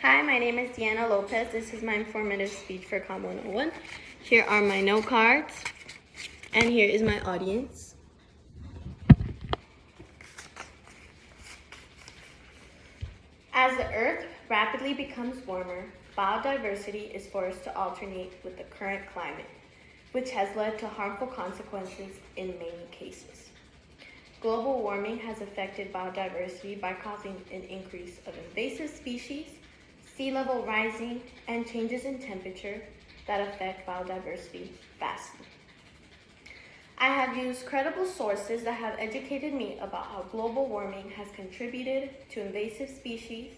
Hi, my name is Deanna Lopez. This is my informative speech for Com 101. Here are my note cards, and here is my audience. As the Earth rapidly becomes warmer, biodiversity is forced to alternate with the current climate, which has led to harmful consequences in many cases. Global warming has affected biodiversity by causing an increase of invasive species, sea level rising, and changes in temperature that affect biodiversity vastly. I have used credible sources that have educated me about how global warming has contributed to invasive species,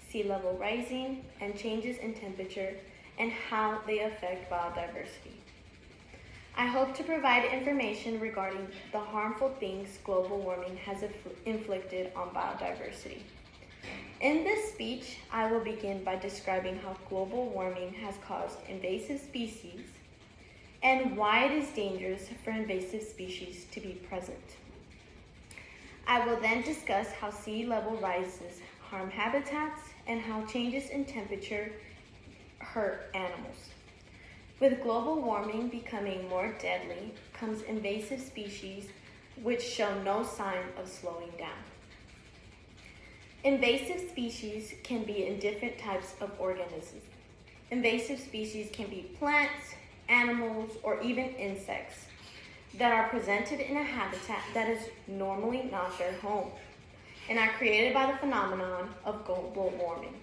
sea level rising, and changes in temperature, and how they affect biodiversity. I hope to provide information regarding the harmful things global warming has inflicted on biodiversity. In this speech, I will begin by describing how global warming has caused invasive species and why it is dangerous for invasive species to be present. I will then discuss how sea level rises harm habitats and how changes in temperature hurt animals. With global warming becoming more deadly comes invasive species which show no sign of slowing down. Invasive species can be in different types of organisms. Invasive species can be plants, animals, or even insects that are presented in a habitat that is normally not their home and are created by the phenomenon of global warming.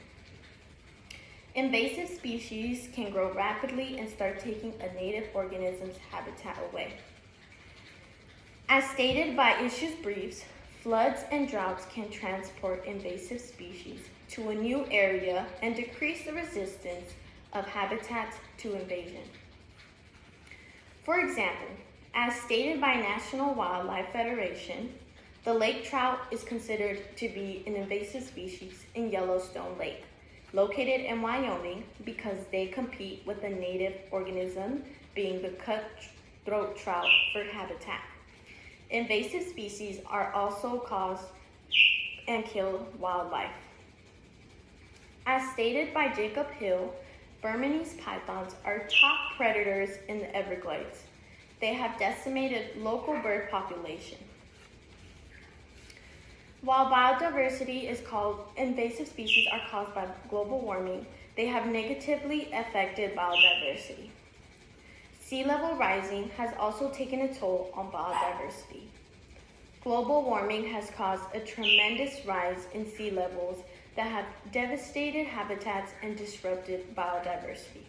Invasive species can grow rapidly and start taking a native organism's habitat away. As stated by Issues Briefs, floods and droughts can transport invasive species to a new area and decrease the resistance of habitats to invasion. For example, as stated by National Wildlife Federation, the lake trout is considered to be an invasive species in Yellowstone Lake, located in Wyoming, because they compete with a native organism, being the cutthroat trout, for habitat. Invasive species are also cause and kill wildlife. As stated by Jacob Hill, Burmese pythons are top predators in the Everglades. They have decimated local bird population. While biodiversity is called invasive species are caused by global warming, they have negatively affected biodiversity. Sea level rising has also taken a toll on biodiversity. Global warming has caused a tremendous rise in sea levels that have devastated habitats and disrupted biodiversity.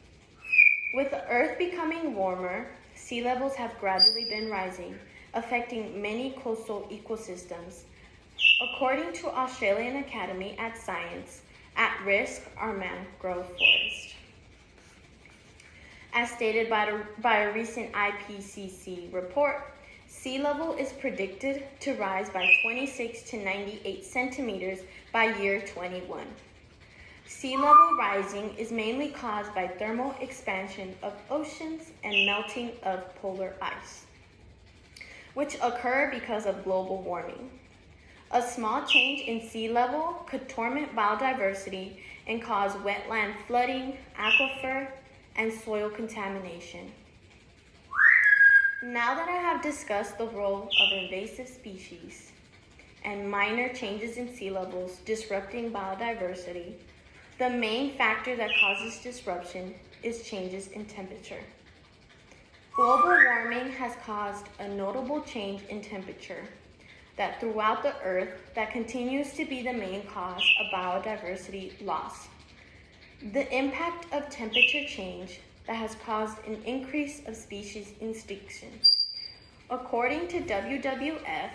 With the Earth becoming warmer, sea levels have gradually been rising, affecting many coastal ecosystems. According to Australian Academy at Science, at risk are mangrove forests. As stated by a recent IPCC report, sea level is predicted to rise by 26 to 98 centimeters by year 21. Sea level rising is mainly caused by thermal expansion of oceans and melting of polar ice, which occur because of global warming. A small change in sea level could torment biodiversity and cause wetland flooding, aquifer, and soil contamination. Now that I have discussed the role of invasive species and minor changes in sea levels disrupting biodiversity, the main factor that causes disruption is changes in temperature. Global warming has caused a notable change in temperature that throughout the Earth that continues to be the main cause of biodiversity loss. The impact of temperature change that has caused an increase of species extinction. According to WWF,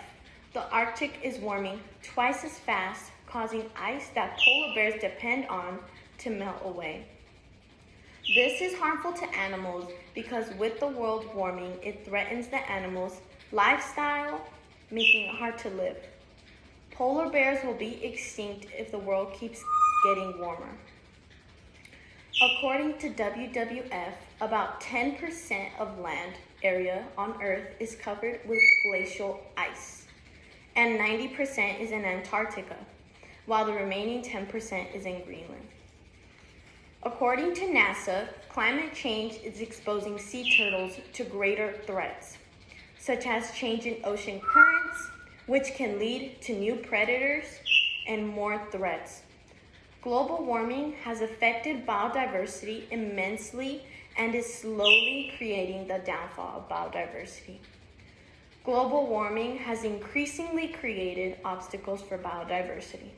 the Arctic is warming twice as fast, causing ice that polar bears depend on to melt away. This is harmful to animals because with the world warming, it threatens the animals' lifestyle, making it hard to live. Polar bears will be extinct if the world keeps getting warmer. According to WWF, about 10% of land area on Earth is covered with glacial ice, and 90% is in Antarctica, while the remaining 10% is in Greenland. According to NASA, climate change is exposing sea turtles to greater threats, such as change in ocean currents, which can lead to new predators and more threats. Global warming has affected biodiversity immensely and is slowly creating the downfall of biodiversity. Global warming has increasingly created obstacles for biodiversity.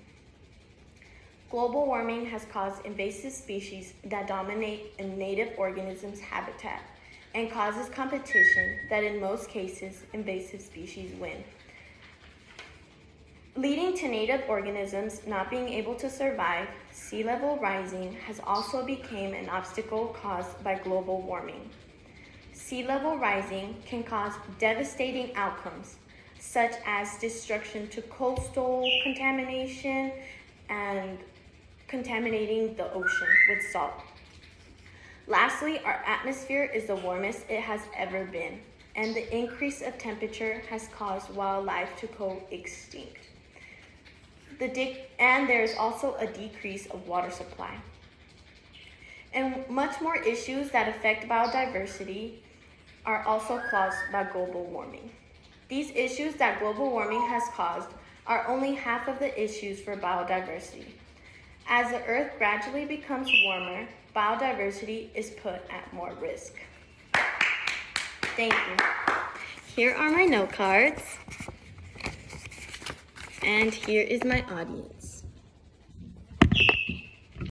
Global warming has caused invasive species that dominate a native organism's habitat and causes competition that in most cases invasive species win, leading to native organisms not being able to survive. Sea level rising has also become an obstacle caused by global warming. Sea level rising can cause devastating outcomes, such as destruction to coastal contamination and contaminating the ocean with salt. Lastly, our atmosphere is the warmest it has ever been, and the increase of temperature has caused wildlife to go extinct. And there is also a decrease of water supply. And much more issues that affect biodiversity are also caused by global warming. These issues that global warming has caused are only half of the issues for biodiversity. As the Earth gradually becomes warmer, biodiversity is put at more risk. Thank you. Here are my note cards, and here is my audience.